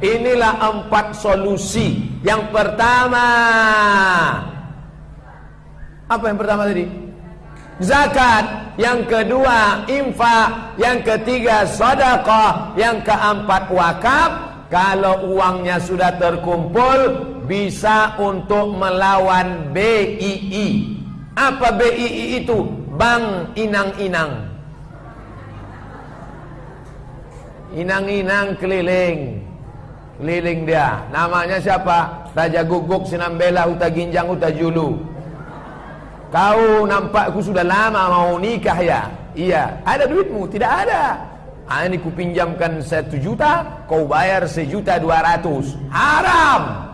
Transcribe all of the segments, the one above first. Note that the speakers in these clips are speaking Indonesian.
Inilah 4 solusi. Yang pertama, apa yang pertama tadi? Zakat. Yang kedua, infak. Yang ketiga, sedekah. Yang keempat, wakaf. Kalau uangnya sudah terkumpul, bisa untuk melawan BII. Apa BII itu? Bank Inang-Inang. Inang-inang keliling dia. Namanya siapa? Raja Guguk, Sinambela, Huta Ginjang, Huta Julu. Kau nampakku sudah lama mau nikah ya? Iya. Ada duitmu? Tidak ada. Ini kupinjamkan 1 juta, kau bayar 1.200.000. Haram.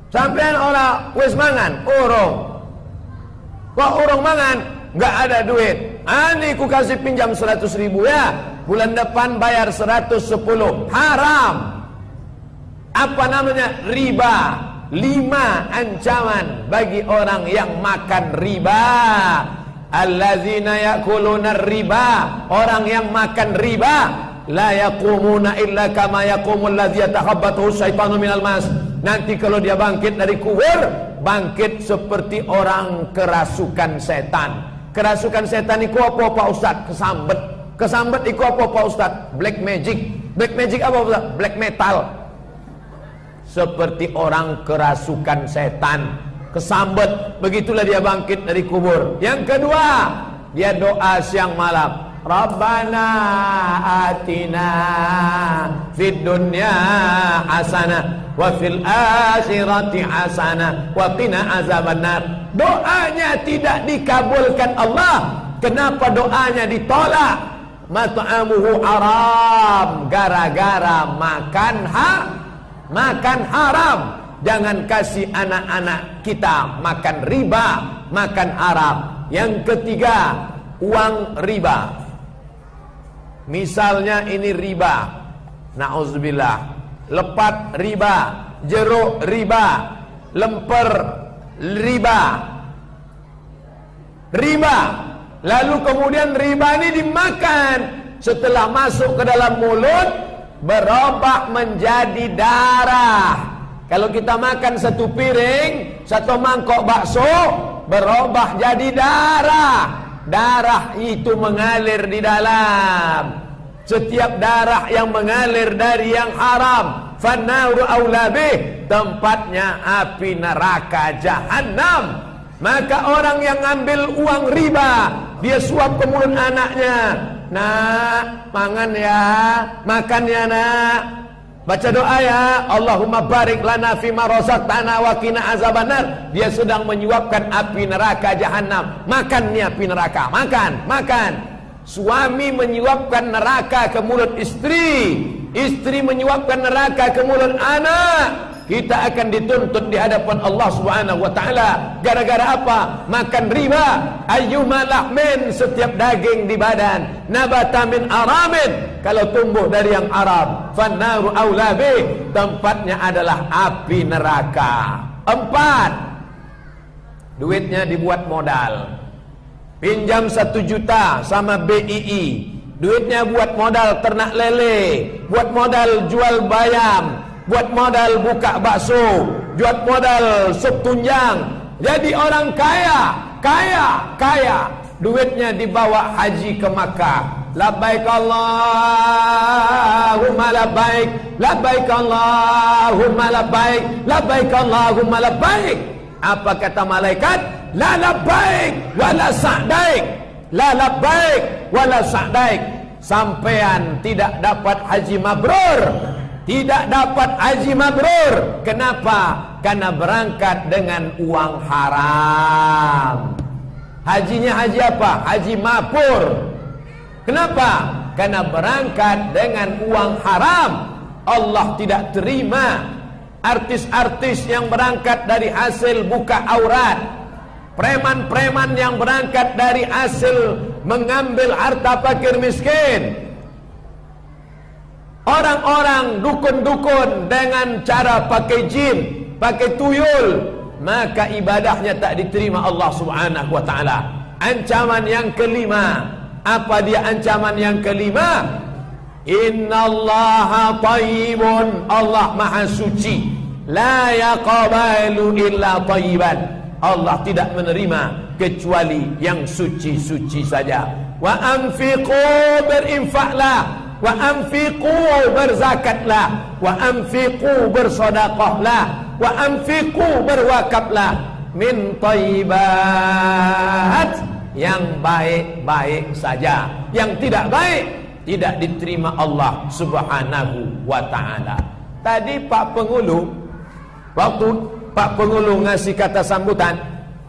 Sampean orang wis mangan, urung. Kok urung mangan? Nggak ada duit. Ani ku kasih pinjam 100.000 ya. Bulan depan bayar 110. Haram. Apa namanya? Riba. 5 ancaman bagi orang yang makan riba. Allazina yakuluna riba. Orang yang makan riba la yaqumuna illa kama yaqumul ladzi yatakhabbathu syaitanu minal mas. Nanti kalau dia bangkit dari kubur, bangkit seperti orang kerasukan setan. Kerasukan setan iku apa Pak Ustaz? Kesambet. Kesambet iku apa Pak Ustaz? Black magic. Black magic apa Pak Ustaz? Black metal. Seperti orang kerasukan setan, kesambet. Begitulah dia bangkit dari kubur. Yang kedua, dia doa siang malam. Rabbana atina fid dunya hasanah wa fil akhirati hasanah wa qina azabannar. Doanya tidak dikabulkan Allah. Kenapa doanya ditolak? Mat'amuhu haram, gara-gara makan haram. Jangan kasih anak-anak kita makan riba, makan haram. Yang ketiga, uang riba. Misalnya ini riba, na'udzubillah, lepat riba, jeruk riba, lemper riba. Lalu kemudian riba ini dimakan. Setelah masuk ke dalam mulut, berubah menjadi darah. Kalau kita makan 1 piring, 1 mangkok bakso, berubah jadi darah. Darah itu mengalir di dalam. Setiap darah yang mengalir dari yang haram, fannaru aula bih, tempatnya api neraka jahanam. Maka orang yang ngambil uang riba, dia suap ke mulut anaknya. Nak, mangan ya, makan ya nak. Baca doa ya, Allahumma barik lana fima razaqtana wa qina azabannar. Dia sedang menyuapkan api neraka jahanam. Makan nih api neraka, makan. Suami menyuapkan neraka ke mulut istri, istri menyuapkan neraka ke mulut anak. Kita akan dituntut di hadapan Allah Subhanahu wa taala. Gara-gara apa? Makan riba. Ayyuma lahmin, setiap daging di badan, nabata min aramin, kalau tumbuh dari yang Arab, fannaru aula bih, tempatnya adalah api neraka. 4, duitnya dibuat modal. Pinjam 1 juta sama BII, duitnya buat modal ternak lele, buat modal jual bayam, buat modal buka bakso, buat modal sup tunjang. Jadi orang kaya. Duitnya dibawa haji ke Makkah. Labbaik Allahumma labbaik, labbaik Allahumma labbaik, labbaik Allahumma labbaik. Apa kata malaikat? La labbaik wala sa'daik, la labbaik wala sa'daik. Sampean tidak dapat haji mabrur. Tidak dapat haji mabrur. Kenapa? Karena berangkat dengan uang haram. Hajinya haji apa? Haji mabur. Kenapa? Karena berangkat dengan uang haram. Allah tidak terima artis-artis yang berangkat dari hasil buka aurat, preman-preman yang berangkat dari hasil mengambil harta fakir miskin, orang-orang dukun-dukun dengan cara pakai jin, pakai tuyul, maka ibadahnya tak diterima Allah Subhanahu wa taala. Ancaman yang kelima, apa dia ancaman yang kelima? Innallaha thayyibun, Allah maha suci. La yaqbalu illa thayyiban, Allah tidak menerima kecuali yang suci-suci saja. Wa anfiqu, berinfaklah. Wa anfiqu, berzakatlah. Wa anfiqu, bersedekahlah. Wa anfiqu, berwakaflah. Min thayyibat, yang baik-baik saja. Yang tidak baik tidak diterima Allah Subhanahu wa ta'ala. Tadi Pak Pengulu, waktu Pak Pengulu ngasih kata sambutan,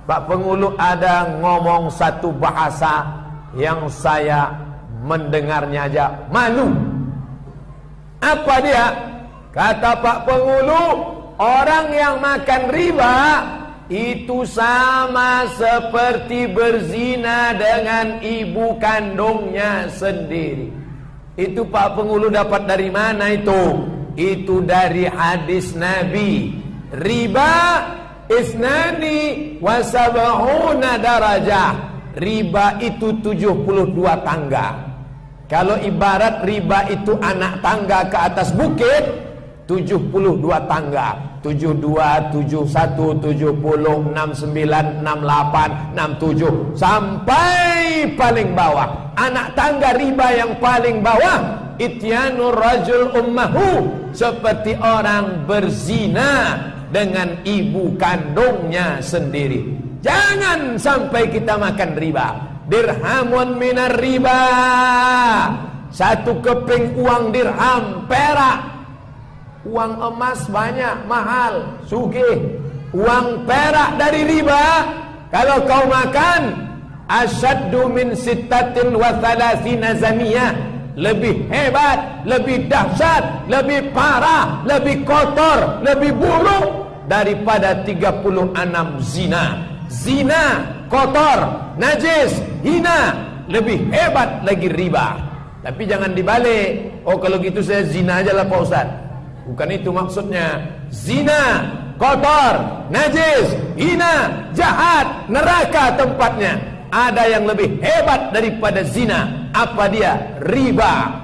Pak Pengulu ada ngomong satu bahasa yang saya mendengarnya aja malu. Apa dia? Kata Pak Pengulu, orang yang makan riba itu sama seperti berzina dengan ibu kandungnya sendiri. Itu Pak Pengulu dapat dari mana itu? Itu dari hadis Nabi. Riba isnani wa sab'una darajah. Riba itu 72 tangga. Kalau ibarat riba itu anak tangga ke atas bukit, 72 tangga. 72, 71, 70, 69, 68, 67 sampai paling bawah. Anak tangga riba yang paling bawah, ityanur rajul ummahu, seperti orang berzina dengan ibu kandungnya sendiri. Jangan sampai kita makan riba. Dirhamun minar riba, satu keping uang dirham perak. Uang emas banyak, mahal, sugih. Uang perak dari riba, kalau kau makan, asyaddu min sittatin wa thalathina zamiyah, lebih hebat, lebih dahsyat, lebih parah, lebih kotor, lebih buruk daripada 36 zina. Zina, kotor, najis, hina, lebih hebat lagi riba. Tapi jangan dibalik. Oh, kalau gitu saya zina aja lah Pak Ustaz. Bukan itu maksudnya. Zina, kotor, najis, hina, jahat, neraka tempatnya. Ada yang lebih hebat daripada zina. Apa dia? Riba.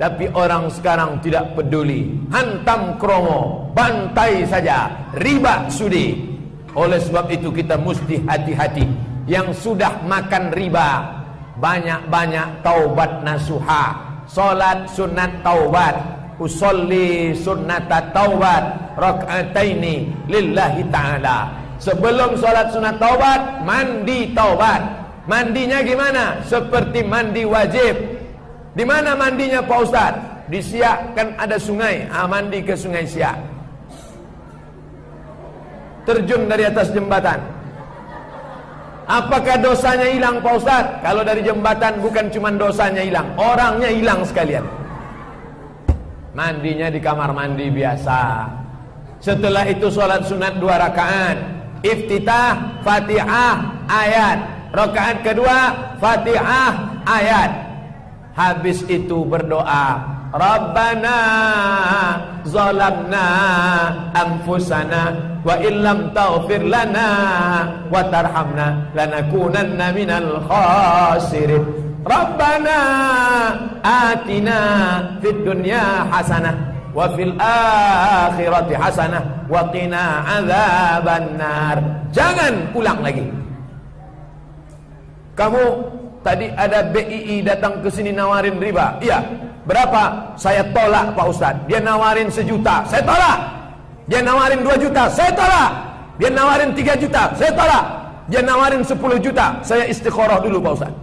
Tapi orang sekarang tidak peduli. Hantam kromo, bantai saja. Riba sudi. Oleh sebab itu kita mesti hati-hati. Yang sudah makan riba, banyak-banyak taubat nasuha. Salat sunat taubat. Usolli sunnata taubat rak'ataini lillahi ta'ala. Sebelum salat sunat taubat, mandi taubat. Mandinya gimana? Seperti mandi wajib. Di mana mandinya Pak Ustaz? Di Siak kan ada sungai. Mandi ke sungai Siak. Terjun dari atas jembatan. Apakah dosanya hilang Pak Ustaz? Kalau dari jembatan bukan cuma dosanya hilang, orangnya hilang sekalian. Mandinya di kamar mandi biasa. Setelah itu sholat sunat 2 rakaat. Iftitah, Fatihah, ayat. Rakaat kedua, Fatihah, ayat. Habis itu berdoa, Rabbana zalamna anfusana wa illam taghfir lana wa tarhamna lanakunanna minal khasirin. Rabbana atina fid dunya hasanah wa fil akhirati hasanah wa qina adzabannar. Jangan ulang lagi. Kamu tadi ada BII datang ke sini nawarin riba. Iya. Berapa? Saya tolak Pak Ustaz. Dia nawarin 1 juta, saya tolak. Dia nawarin 2 juta, saya tolak. Dia nawarin 3 juta, saya tolak. Dia nawarin 10 juta, saya istikharah dulu Pak Ustaz.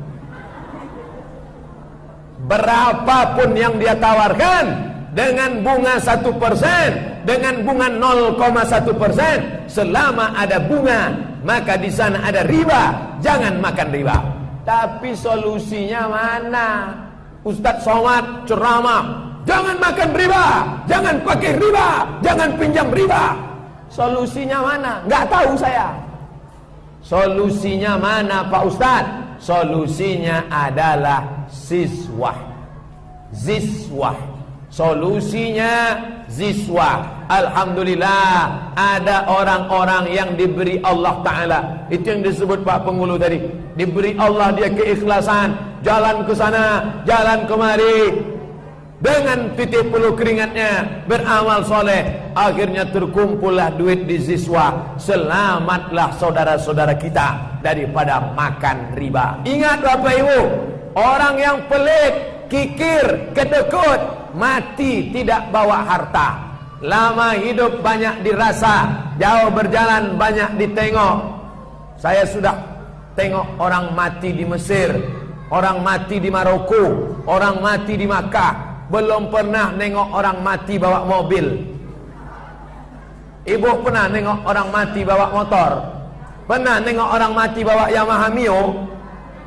Berapapun yang dia tawarkan, dengan bunga 1%, dengan bunga 0,1%, selama ada bunga, maka di sana ada riba. Jangan makan riba. Tapi solusinya mana? Ustadz Somad ceramah, jangan makan riba, jangan pakai riba, jangan pinjam riba. Solusinya mana? Nggak tahu saya. Solusinya mana Pak Ustadz? Solusinya adalah ziswah. Solusinya ziswah. Alhamdulillah ada orang-orang yang diberi Allah Ta'ala. Itu yang disebut Pak Pengulu tadi. Diberi Allah dia keikhlasan, jalan ke sana, jalan kemari. dengan titik puluh keringatnya beramal soleh, akhirnya terkumpullah duit di siswa. Selamatlah saudara-saudara kita daripada makan riba. Ingat Bapak Ibu, orang yang pelit, kikir, kedekut, mati tidak bawa harta. Lama hidup banyak dirasa, jauh berjalan banyak ditengok. Saya sudah tengok orang mati di Mesir, orang mati di Maroko, orang mati di Makkah. Belum pernah nengok orang mati bawa mobil. Ibu pernah nengok orang mati bawa motor? Pernah nengok orang mati bawa Yamaha Mio?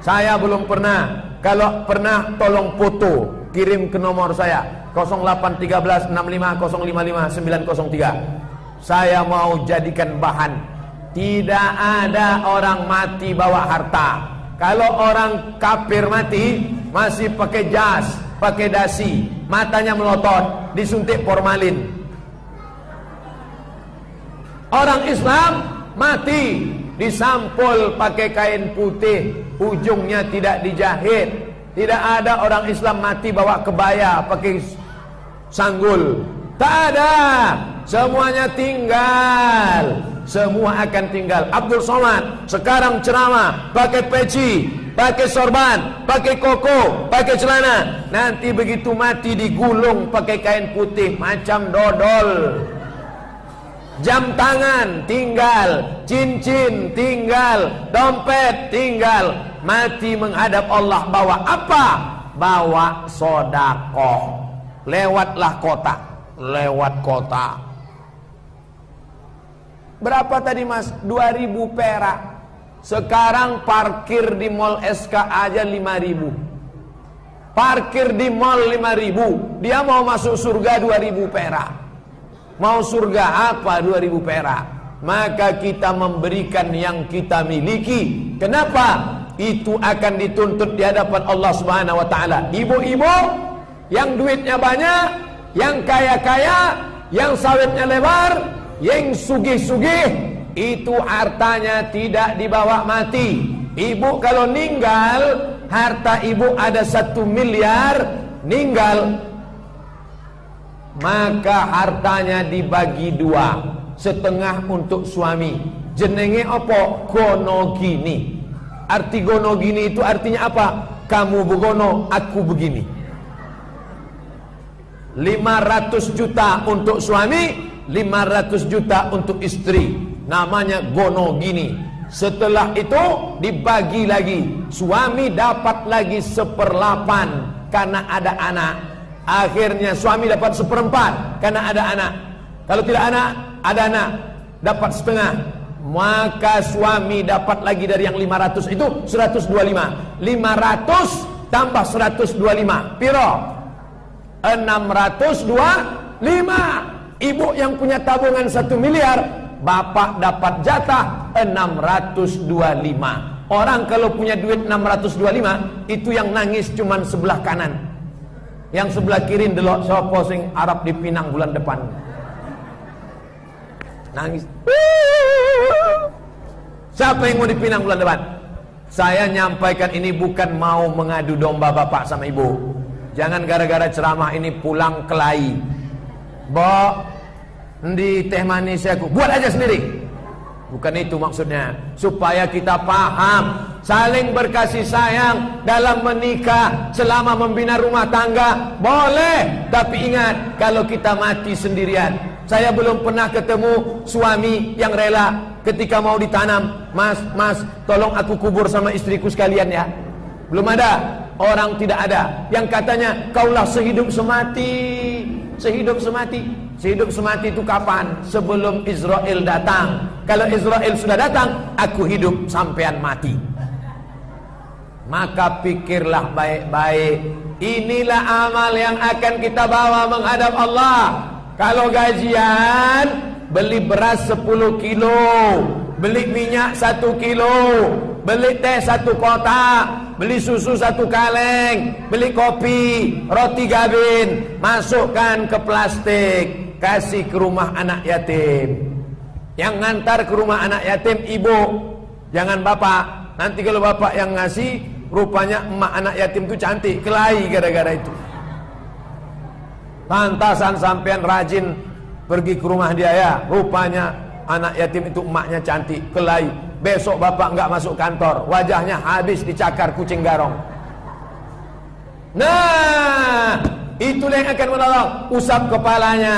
Saya belum pernah. Kalau pernah tolong foto, kirim ke nomor saya 0813 65 055 903. Saya mau jadikan bahan. Tidak ada orang mati bawa harta. Kalau orang kafir mati masih pakai jas, pakai dasi, matanya melotot, disuntik formalin. Orang Islam mati disampul pakai kain putih, ujungnya tidak dijahit. Tidak ada orang Islam mati bawa kebaya, pakai sanggul. Tak ada. Semuanya tinggal. Semua akan tinggal. Abdul Somad sekarang ceramah pakai peci, pakai sorban, pakai koko, pakai celana. Nanti begitu mati digulung pakai kain putih macam dodol. Jam tangan tinggal, cincin tinggal, dompet tinggal. Mati menghadap Allah bawa apa? Bawa sodakoh. Lewatlah kota, lewat kota. Berapa tadi mas? 2000 perak. Sekarang parkir di mall SK aja 5000. Parkir di mall 5000. Dia mau masuk surga 2000 perak. Mau surga apa 2000 perak? Maka kita memberikan yang kita miliki. Kenapa? Itu akan dituntut di hadapan Allah Subhanahu wa taala. Ibu-ibu yang duitnya banyak, yang kaya-kaya, yang sawitnya lebar, yang sugih-sugih, itu hartanya tidak dibawa mati. Ibu kalau ninggal, harta ibu ada 1 miliar, ninggal, maka hartanya dibagi 2, setengah untuk suami. Jenenge apa? Gono gini. Arti gono gini itu artinya apa? Kamu begono, aku begini. 500 juta untuk suami, 500 juta untuk istri. Namanya gono gini. Setelah itu dibagi lagi. Suami dapat lagi 1/8 karena ada anak. Akhirnya suami dapat 1/4 karena ada anak. Kalau tidak ada anak, dapat setengah. Maka suami dapat lagi dari yang 500 itu 125. 500 tambah 125 piro? 625. Ibu yang punya tabungan 1 miliar, bapak dapat jatah 625. Orang kalau punya duit 625, itu yang nangis cuman sebelah kanan. Yang sebelah kiri delok sapa sing Arab dipinang bulan depan. Nangis. Siapa yang mau dipinang bulan depan? Saya nyampaikan ini bukan mau mengadu domba bapak sama ibu. Jangan gara-gara ceramah ini pulang kelahi. Bo, di teh manis aku buat aja sendiri. Bukan itu maksudnya. Supaya kita paham, saling berkasih sayang dalam menikah, selama membina rumah tangga boleh. Tapi ingat, kalau kita mati sendirian. Saya belum pernah ketemu suami yang rela ketika mau ditanam, Mas, tolong aku kubur sama istriku sekalian ya. Belum ada. Orang tidak ada yang katanya kaulah sehidup semati. Sehidup semati. Sehidup semati itu kapan? Sebelum Israel datang. Kalau Israel sudah datang, aku hidup sampean mati. Maka pikirlah baik-baik. Inilah amal yang akan kita bawa menghadap Allah. Kalau gajian, beli beras 10 kilo, beli minyak 1 kilo, beli teh 1 kotak, beli susu 1 kaleng, beli kopi, roti gabin, masukkan ke plastik, kasih ke rumah anak yatim. Yang ngantar ke rumah anak yatim ibu, jangan bapak. Nanti kalau bapak yang ngasih, rupanya emak anak yatim itu cantik, kelahi gara-gara itu. Pantasan sampean rajin pergi ke rumah dia ya. Rupanya anak yatim itu emaknya cantik, kelahi. Besok bapak nggak masuk kantor, wajahnya habis dicakar kucing garong. Nah, itulah yang akan menolong. Usap kepalanya.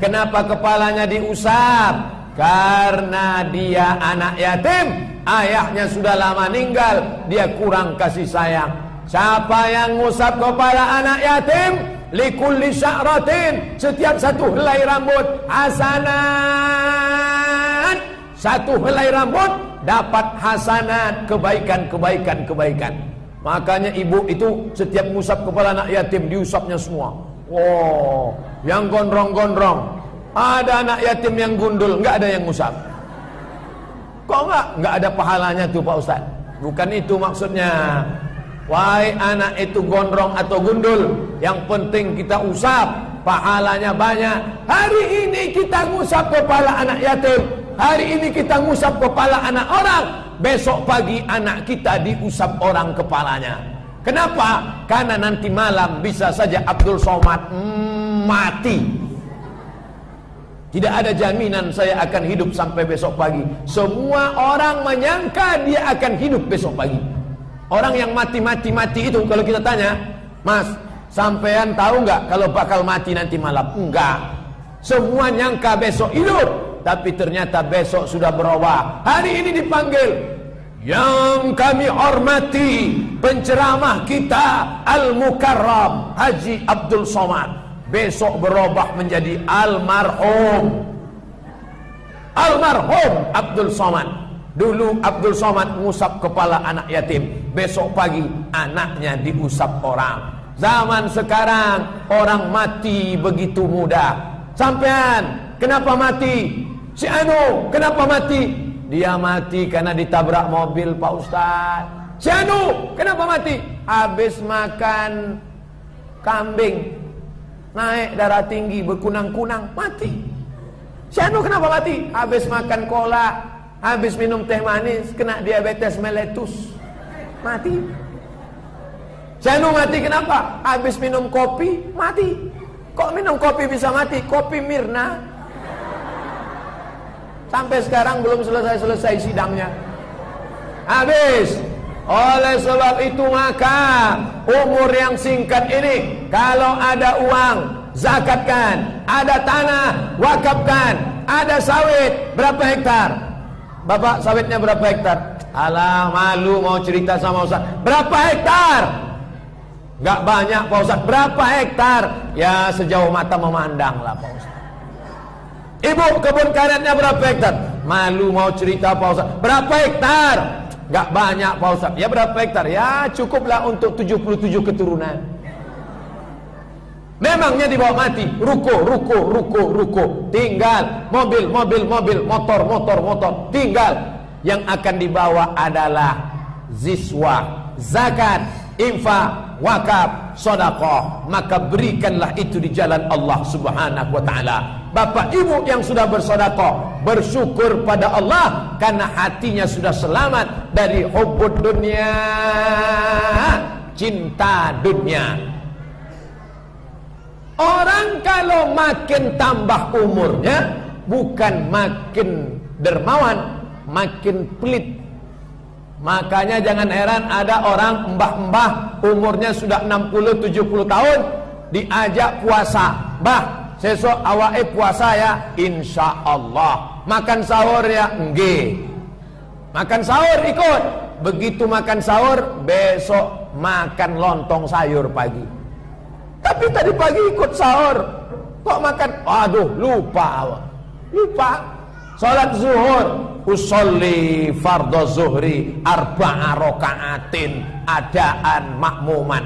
Kenapa kepalanya diusap? Karena dia anak yatim, ayahnya sudah lama meninggal, dia kurang kasih sayang. Siapa yang ngusap kepala anak yatim? Likulli sya'ratin, setiap satu helai rambut hasanat. Satu helai rambut dapat hasanat, kebaikan. Makanya ibu itu setiap ngusap kepala anak yatim diusapnya semua. Oh, yang gondrong-gondrong. Ada anak yatim yang gundul, enggak ada yang ngusap. Kok enggak ada pahalanya tuh Pak Ustaz? Bukan itu maksudnya. Wahai anak itu gondrong atau gundul, yang penting kita usap, pahalanya banyak. Hari ini kita ngusap kepala anak yatim, hari ini kita ngusap kepala anak orang, besok pagi anak kita diusap orang kepalanya. Kenapa? Karena nanti malam bisa saja Abdul Somad mati. Tidak ada jaminan saya akan hidup sampai besok pagi. Semua orang menyangka dia akan hidup besok pagi. Orang yang mati itu kalau kita tanya, Mas, sampean tahu nggak kalau bakal mati nanti malam? Enggak. Semua nyangka besok hidup, tapi ternyata besok sudah berubah. Hari ini dipanggil. Yang kami hormati penceramah kita Al-Mukarram Haji Abdul Somad, besok berubah menjadi almarhum Abdul Somad. Dulu Abdul Somad ngusap kepala anak yatim, besok pagi anaknya diusap orang. Zaman sekarang orang mati begitu mudah. Sampean kenapa mati? Si Anu kenapa mati? Dia mati karena ditabrak mobil Pak Ustaz. Si Anu kenapa mati? Habis makan kambing, naik darah tinggi, berkunang-kunang, mati. Si Anu kenapa mati? Habis makan kolak, habis minum teh manis, kena diabetes meletus, mati. Janu mati kenapa? Habis minum kopi, mati. Kok minum kopi bisa mati? Kopi Mirna. Sampai sekarang belum selesai sidangnya. Habis. Oleh sebab itu maka umur yang singkat ini, kalau ada uang, zakatkan. Ada tanah, wakafkan. Ada sawit, berapa hektar? Bapak sawitnya berapa hektar? Alah, malu mau cerita sama Ustaz. Berapa hektar? Gak banyak Pak Ustaz. Berapa hektar? Ya sejauh mata memandang lah Pak Ustaz. Ibu kebun karetnya berapa hektar? Malu mau cerita Pak Ustaz. Berapa hektar? Gak banyak Pak Ustaz. Ya berapa hektar? Ya cukuplah untuk 77 keturunan. Memangnya dibawa mati, ruko, tinggal mobil, motor, tinggal. Yang akan dibawa adalah ziswa, zakat, infak, wakaf, sedekah. Maka berikanlah itu di jalan Allah Subhanahu wa taala. Bapak ibu yang sudah bersedekah, bersyukur pada Allah karena hatinya sudah selamat dari hubbud dunia, cinta dunia. Orang kalau makin tambah umurnya, bukan makin dermawan, makin pelit. Makanya jangan heran ada orang mbah-mbah umurnya sudah 60-70 tahun diajak puasa. Mbah, sesok awake puasa ya, insya Allah. Makan sahur ya, nggih. Makan sahur ikut. Begitu makan sahur, besok makan lontong sayur pagi. Tapi tadi pagi ikut sahur, kok makan? Aduh, lupa. Salat zuhur, usolli fardhu zuhri arba'a raka'atin adaan makmuman.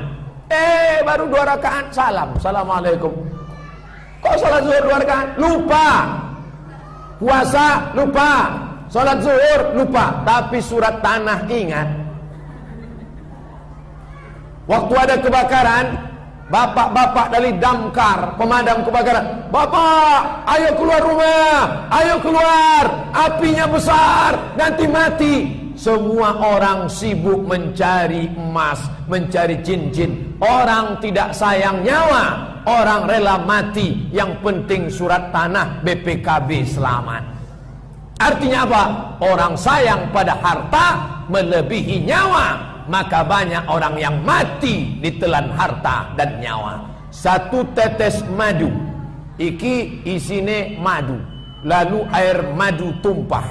Baru 2 rakaat salam. Assalamualaikum. Kok salat zuhur 2 rakaat? Lupa. Puasa lupa. Salat zuhur lupa. Tapi surat tanah ingat. Waktu ada kebakaran, bapak-bapak dari damkar, pemadam kebakaran, bapak, ayo keluar rumah, ayo keluar, apinya besar, nanti mati. Semua orang sibuk mencari emas, mencari cincin. Orang tidak sayang nyawa. orang rela mati, yang penting surat tanah BPKB selamat. Artinya apa? Orang sayang pada harta melebihi nyawa, maka banyak orang yang mati ditelan harta dan nyawa. Satu tetes madu, iki isine madu, lalu air madu tumpah.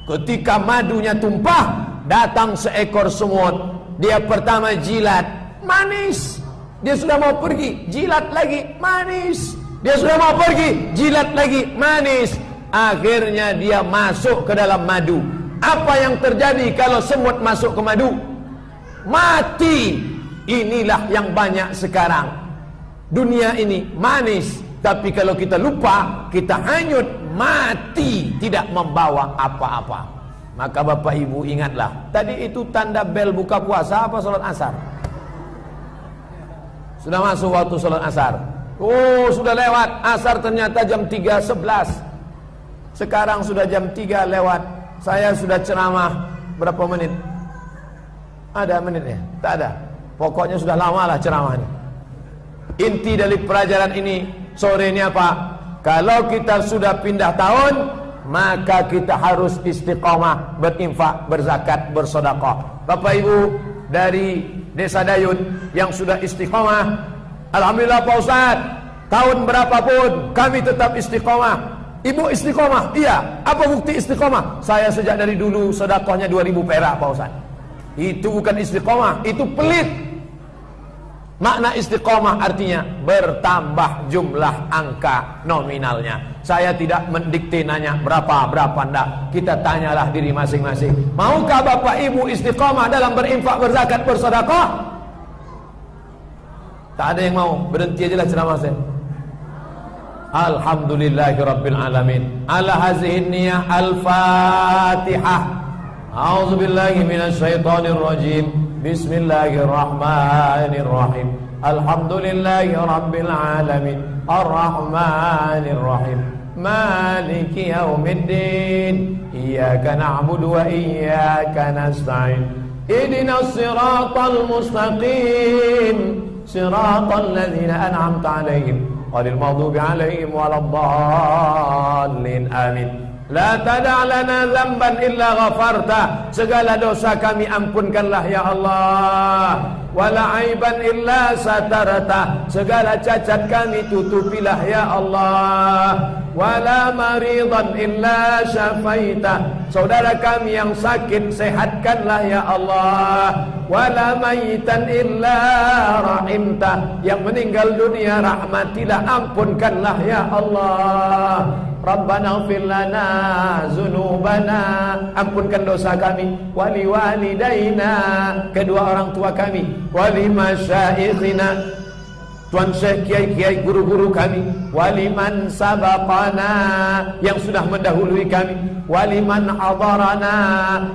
Ketika madunya tumpah, datang seekor semut. Dia pertama jilat, manis. Dia sudah mau pergi, jilat lagi, manis. Dia sudah mau pergi, jilat lagi, manis. Akhirnya dia masuk ke dalam madu. Apa yang terjadi kalau semut masuk ke madu? Mati. Inilah yang banyak sekarang. Dunia ini manis, tapi kalau kita lupa, kita hanyut, mati, tidak membawa apa-apa. Maka Bapak Ibu ingatlah, tadi itu tanda bel buka puasa apa sholat asar? Sudah masuk waktu sholat asar. Oh, sudah lewat asar, ternyata jam 3.11. Sekarang sudah jam 3 lewat. Saya sudah ceramah berapa menit? Ada menitnya? Tak ada. Pokoknya sudah lama lah ceramahnya. Inti dari pelajaran ini sore ini apa? Kalau kita sudah pindah tahun, maka kita harus istiqomah, berinfak, berzakat, bersedekah. Bapak Ibu dari Desa Dayun yang sudah istiqomah, alhamdulillah Pak Ustaz, tahun berapapun kami tetap istiqomah. Ibu istiqomah? Iya. Apa bukti istiqomah? Saya sejak dari dulu sedekahnya 2.000 perak Pak Ustaz. Itu bukan istiqomah, itu pelit. Makna istiqomah artinya bertambah jumlah angka nominalnya. Saya tidak mendikte nanya berapa enggak. Kita tanyalah diri masing-masing. Maukah Bapak Ibu istiqomah dalam berinfak, berzakat, bersedekah? Tak ada yang mau. Berhenti aja lah ceramah saya. Alhamdulillahirabbil alamin. Ala hazihi niyah al-Fatihah. A'udzubillahi minasyaitonir rajim. Bismillahirrahmanirrahim. Alhamdulillahi rabbil alamin. Ar-Rahmanir Rahim. Maliki yaumiddin. Iyyaka na'budu wa iyyaka nasta'in. Ihdinas siratal mustaqim. Siratal ladzina an'amta 'alaihim ghairil maghdubi 'alaihim waladdallin. Amin. La tada' lana dzamban illa ghafarta. Segala dosa kami ampunkanlah ya Allah. Wala aiban illa satarta. Segala cacat kami tutupilah ya Allah. Wala maridan illa syafaita. Saudara kami yang sakit sehatkanlah ya Allah. Wala mayitan illa rahimta. Yang meninggal dunia rahmatilah, ampunkanlah ya Allah. Rabbana ighfir lana dzunubana. Ampunkan dosa kami. Wali walidaina, kedua orang tua kami. Wali masyaikhina, tuan syekh, kiai-kiai, guru-guru kami. Waliman sabaqana, yang sudah mendahului kami. Waliman hadarana,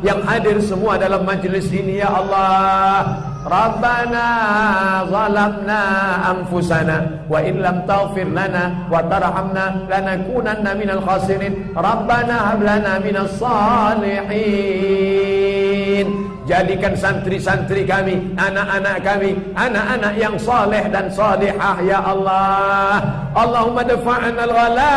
yang hadir semua dalam majlis ini ya Allah. Rabbana zalamna anfusana wa in lam taghfir lana wa tarhamna lanakunanna minal khasirin. Rabbana hab lana minas salihin. Jadikan santri-santri kami, anak-anak kami, anak-anak yang saleh dan salihah ya Allah. Allahumma dafa'na al-ghala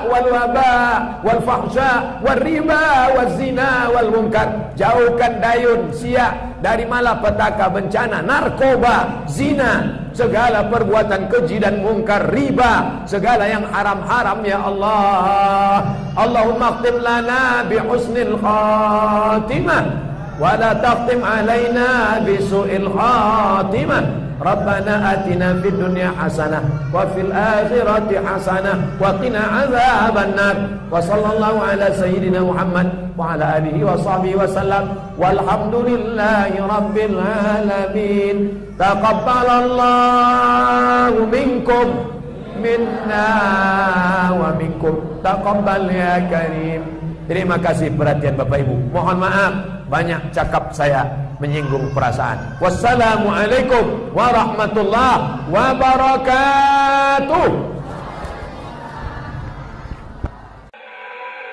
wal waba wal fahsya wal riba wal zina wal munkar. Jauhkan dayun, siak dari malapetaka, bencana, narkoba, zina, segala perbuatan keji dan mungkar, riba, segala yang haram-haram ya Allah. Allahumma khtim lana bi husnil khatimah wa la taqtim alaina bisu'il khatimah. Rabbana atina fid dunya hasanah wa fil akhirati hasanah wa qina adzabannar. Wa sallallahu ala sayyidina Muhammad wa ala alihi wa sahbihi wa sallam. Walhamdulillahi rabbil alamin. Taqabbalallahu minkum minna wa minkum. Taqabbal ya karim. Terima kasih perhatian Bapak Ibu. Mohon maaf banyak cakap saya menyinggung perasaan. Wassalamualaikum warahmatullahi wabarakatuh.